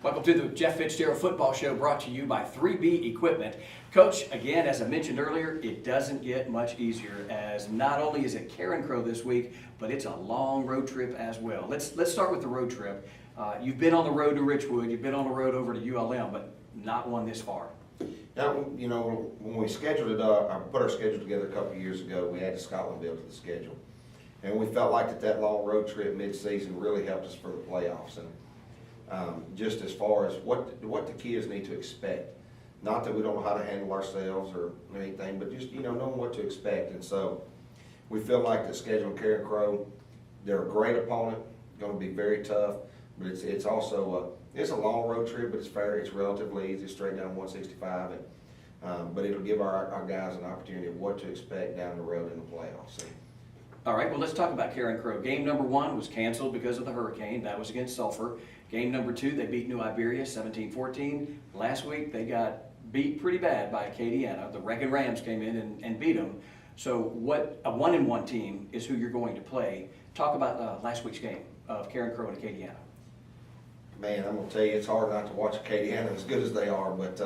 Welcome to the Jeff Fitzgerald Football Show, brought to you by 3B Equipment. Coach, again, as I mentioned earlier, it doesn't get much easier, as not only is it Karen Crow this week, but it's a long road trip as well. Let's start with the road trip. You've been on the road to Richwood, you've been on the road over to ULM, but not one this far. Now, you know, when we scheduled it, put our schedule together a couple of years ago, we added Scotlandville to the schedule. And we felt like that long road trip mid-season really helped us for the playoffs. And just as far as what the kids need to expect. Not that we don't know how to handle ourselves or anything, but just, you know, knowing what to expect. And so we feel like the schedule in Karen Crow, they're a great opponent, going to be very tough, but it's also it's a long road trip, but it's relatively easy, straight down 165, and but it'll give our guys an opportunity of what to expect down the road in the playoffs. All right, well, let's talk about Karen Crow. Game number 1 was canceled because of the hurricane. That was against Sulphur. Game number 2, they beat New Iberia 17-14. Last week, they got beat pretty bad by Acadiana. The Wrecking Rams came in and beat them. So what a 1-1 team is who you're going to play. Talk about last week's game of Karen Crow and Acadiana. Man, I'm going to tell you, it's hard not to watch Acadiana as good as they are, but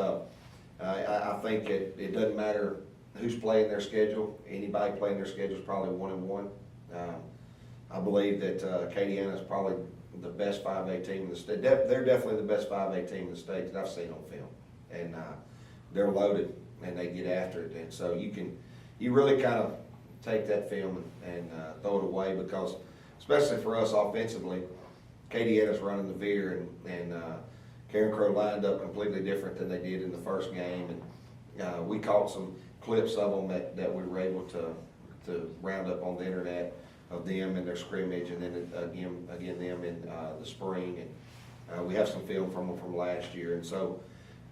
I think it doesn't matter who's playing their schedule. Anybody playing their schedule is probably 1-1. I believe that Acadiana is probably the best 5A team in the state. They're definitely the best 5A team in the state that I've seen on film, and they're loaded and they get after it. And so you really kind of take that film and throw it away, because especially for us offensively, Acadiana's running the veer, and Karen Crow lined up completely different than they did in the first game, and we caught some clips of them that we were able to round up on the internet of them in their scrimmage, and then again them in the spring, and we have some film from them from last year. And so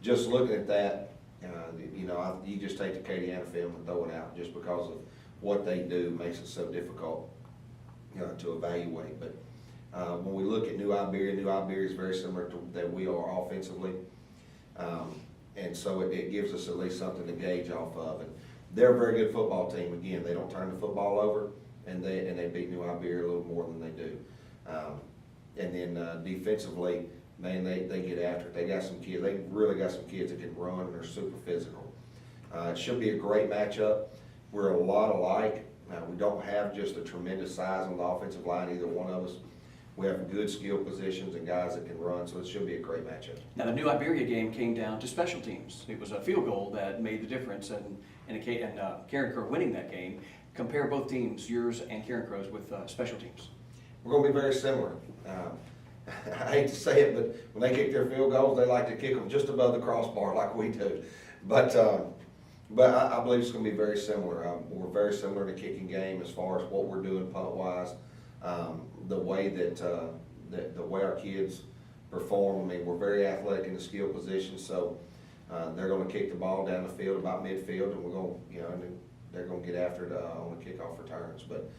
just looking at that, you know, you just take the Acadiana film and throw it out, just because of what they do makes it so difficult, you know, to evaluate. But when we look at New Iberia is very similar to that we are offensively. And so it gives us at least something to gauge off of. And they're a very good football team. Again, they don't turn the football over, and they beat New Iberia a little more than they do. And then defensively, man, they get after it. They got some kids. They really got some kids that can run, and they're super physical. It should be a great matchup. We're a lot alike. We don't have just a tremendous size on the offensive line, either one of us. We have good skill positions and guys that can run, so it should be a great matchup. Now, the New Iberia game came down to special teams. It was a field goal that made the difference, and Karen Crow winning that game. Compare both teams, yours and Karen Crow's, with special teams. We're going to be very similar. I hate to say it, but when they kick their field goals, they like to kick them just above the crossbar like we do. But I believe it's going to be very similar. We're very similar in the kicking game as far as what we're doing punt-wise. The way the way our kids perform. I mean, we're very athletic in the skill position, so they're going to kick the ball down the field about midfield, and we're going, you know, and they're going to get after it on the kickoff returns. But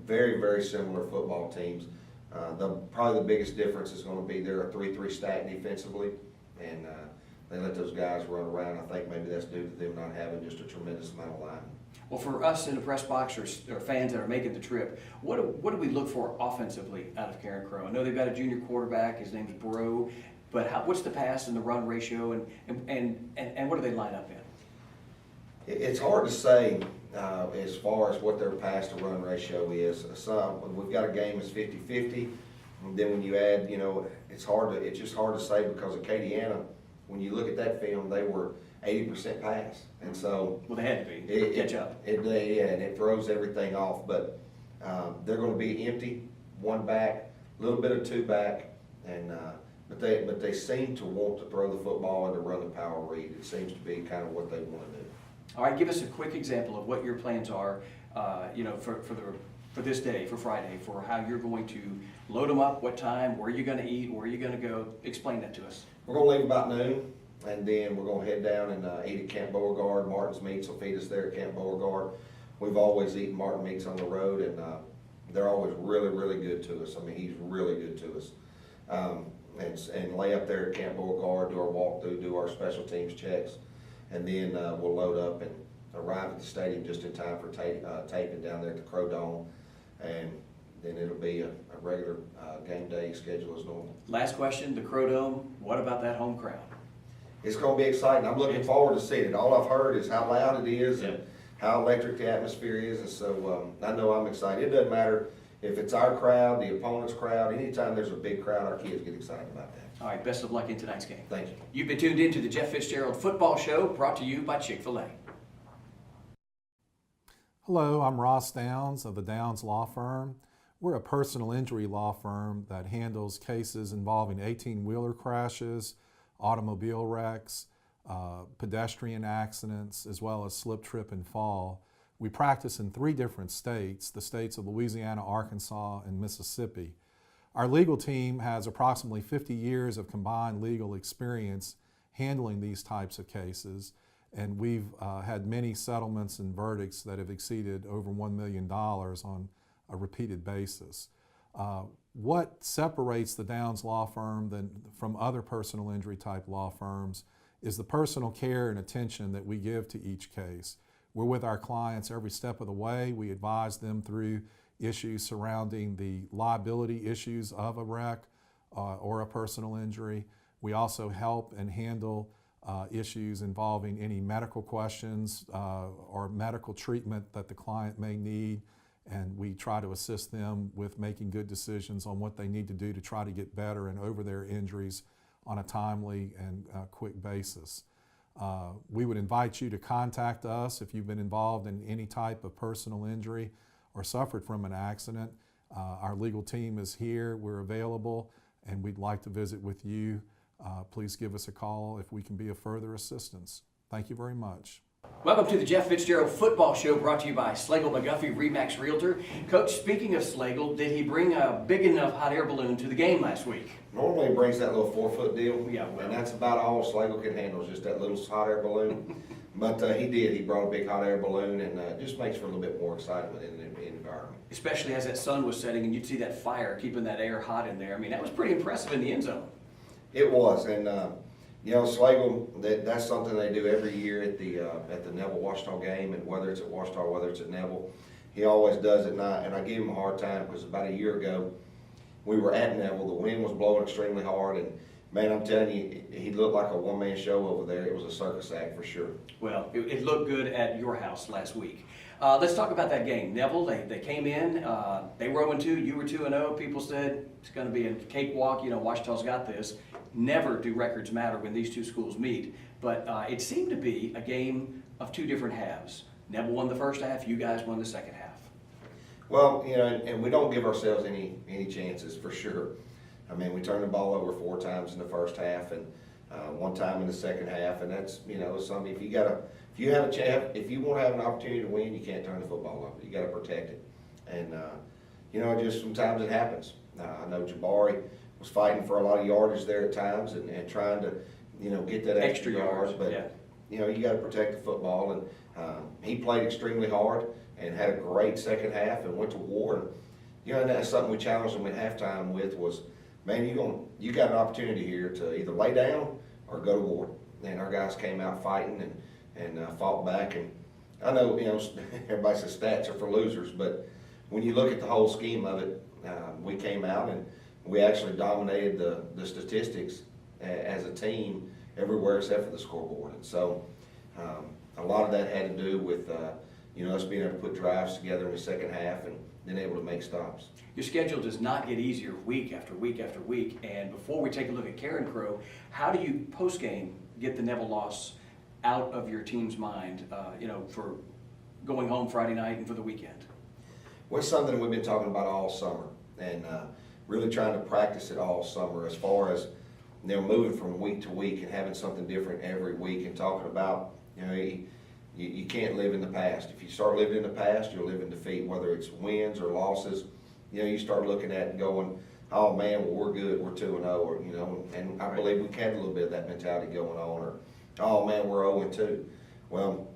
very, very similar football teams. Probably the biggest difference is going to be they're a 3-3 stack defensively, and they let those guys run around. I think maybe that's due to them not having just a tremendous amount of linemen. Well, for us in the press box or fans that are making the trip, what do we look for offensively out of Karen Crow? I know they've got a junior quarterback. His name is Bro. But what's the pass and the run ratio, and what do they line up in? It's hard to say as far as what their pass to run ratio is. We've got a game that's 50-50. And then when you add, you know, it's just hard to say, because Acadiana, when you look at that film, they were 80% pass, and so well, they had to be catch up. And it throws everything off. But they're going to be empty, one back, a little bit of two back, and but they seem to want to throw the football and to run the power read. It seems to be kind of what they want to do. All right, give us a quick example of what your plans are, you know, for this day, for Friday, for how you're going to load them up, what time, where you're going to eat, where you're going to go. Explain that to us. We're going to leave about noon. And then we're going to head down and eat at Camp Beauregard. Martin's Meats will feed us there at Camp Beauregard. We've always eaten Martin Meats on the road, and they're always really, really good to us. I mean, he's really good to us. And lay up there at Camp Beauregard, do our walkthrough, do our special teams checks, and then we'll load up and arrive at the stadium just in time for taping down there at the Crow Dome. And then it'll be a regular game day schedule as normal. Last question, the Crow Dome, what about that home crowd? It's going to be exciting. I'm looking forward to seeing it. All I've heard is how loud it is Yeah. and how electric the atmosphere is, and so I know I'm excited. It doesn't matter if it's our crowd, the opponent's crowd. Anytime there's a big crowd, our kids get excited about that. All right, best of luck in tonight's game. Thank you. You've been tuned in to the Jeff Fitzgerald Football Show, brought to you by Chick-fil-A. Hello, I'm Ross Downs of the Downs Law Firm. We're a personal injury law firm that handles cases involving 18-wheeler crashes, automobile wrecks, pedestrian accidents, as well as slip, trip, and fall. We practice in 3 different states, the states of Louisiana, Arkansas, and Mississippi. Our legal team has approximately 50 years of combined legal experience handling these types of cases, and we've had many settlements and verdicts that have exceeded over $1 million on a repeated basis. What separates the Downs Law Firm from other personal injury type law firms is the personal care and attention that we give to each case. We're with our clients every step of the way. We advise them through issues surrounding the liability issues of a wreck or a personal injury. We also help and handle issues involving any medical questions or medical treatment that the client may need, and we try to assist them with making good decisions on what they need to do to try to get better and over their injuries on a timely and quick basis. We would invite you to contact us if you've been involved in any type of personal injury or suffered from an accident. Our legal team is here, we're available, and we'd like to visit with you. Please give us a call if we can be of further assistance. Thank you very much. Welcome to the Jeff Fitzgerald Football Show, brought to you by Slagle McGuffey Remax Realtor. Coach, speaking of Slagle, did he bring a big enough hot air balloon to the game last week? Normally he brings that little 4-foot deal, Yeah, well. and that's about all Slagle can handle, is just that little hot air balloon. But he did. He brought a big hot air balloon, and it just makes for a little bit more excitement in the environment. Especially as that sun was setting and you'd see that fire keeping that air hot in there. I mean, that was pretty impressive in the end zone. It was, and you know, Slagle, that's something they do every year at the Neville-Washita game, and whether it's at Washita, whether it's at Neville, he always does it, and I give him a hard time because about a year ago, we were at Neville, the wind was blowing extremely hard, and man, I'm telling you, he looked like a one-man show over there. It was a circus act for sure. Well, it looked good at your house last week. Let's talk about that game. Neville, they came in, they were 0-2, you were 2-0. People said it's going to be a cakewalk, you know, Washita's got this. Never do records matter when these two schools meet, but it seemed to be a game of 2 different halves. Neville won the first half, you guys won the second half. Well, you know, and we don't give ourselves any chances for sure. I mean, we turned the ball over 4 times in the first half and 1 time in the second half, and that's, you know, something. If you want to have an opportunity to win, you can't turn the football over. You got to protect it, and you know, just sometimes it happens. I know Jabari was fighting for a lot of yardage there at times and trying to, you know, get that extra yards, but yeah. You know, you got to protect the football, and he played extremely hard and had a great second half and went to war. And you know, and that's something we challenged him at halftime with was, man, you got an opportunity here to either lay down or go to war. And our guys came out fighting and fought back. And I know, you know, everybody says stats are for losers, but when you look at the whole scheme of it, we came out and we actually dominated the statistics as a team everywhere except for the scoreboard. And so a lot of that had to do with you know, us being able to put drives together in the second half and then able to make stops. Your schedule does not get easier week after week after week. And before we take a look at Karen Crow, how do you post-game get the Neville loss out of your team's mind, you know, for going home Friday night and for the weekend? Well, it's something we've been talking about all summer and really trying to practice it all summer as far as, you know, moving from week to week and having something different every week and talking about, you know, you can't live in the past. If you start living in the past, you'll live in defeat, whether it's wins or losses. You know, you start looking at it and going, oh man, well, we're good, we're 2-0, or, you know, and I believe we had a little bit of that mentality going on, or, oh man, we're 0-2. Well,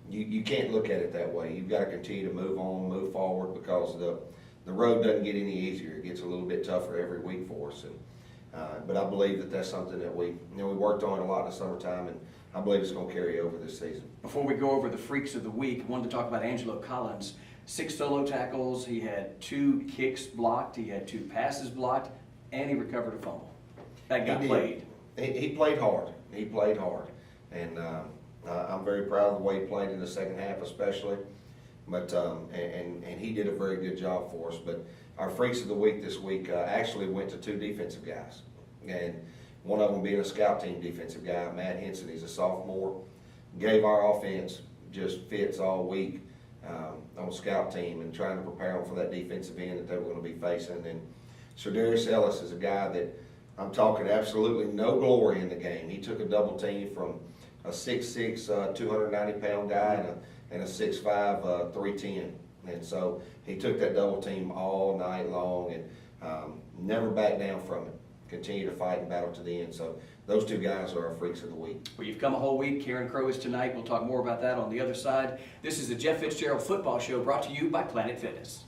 you can't look at it that way. You've got to continue to move on, move forward, because the road doesn't get any easier. It gets a little bit tougher every week for us. And but I believe that that's something that we worked on a lot in the summertime, and I believe it's going to carry over this season. Before we go over the freaks of the week, I wanted to talk about Angelo Collins. 6 solo tackles, he had 2 kicks blocked, he had 2 passes blocked, and he recovered a fumble. That guy He did. played. He played hard. He played hard. And I'm very proud of the way he played in the second half especially. But, and he did a very good job for us. But our Freaks of the Week this week actually went to 2 defensive guys. And one of them being a scout team defensive guy, Matt Henson. He's a sophomore. Gave our offense just fits all week on scout team and trying to prepare them for that defensive end that they were going to be facing. And Shadarius Ellis is a guy that I'm talking absolutely no glory in the game. He took a double team from a 6'6", 290-pound guy and a 6'5", 310. And so he took that double team all night long and never backed down from it. Continued to fight and battle to the end. So those 2 guys are our Freaks of the Week. Well, you've come a whole week. Karen Crow is tonight. We'll talk more about that on the other side. This is the Jeff Fitzgerald Football Show brought to you by Planet Fitness.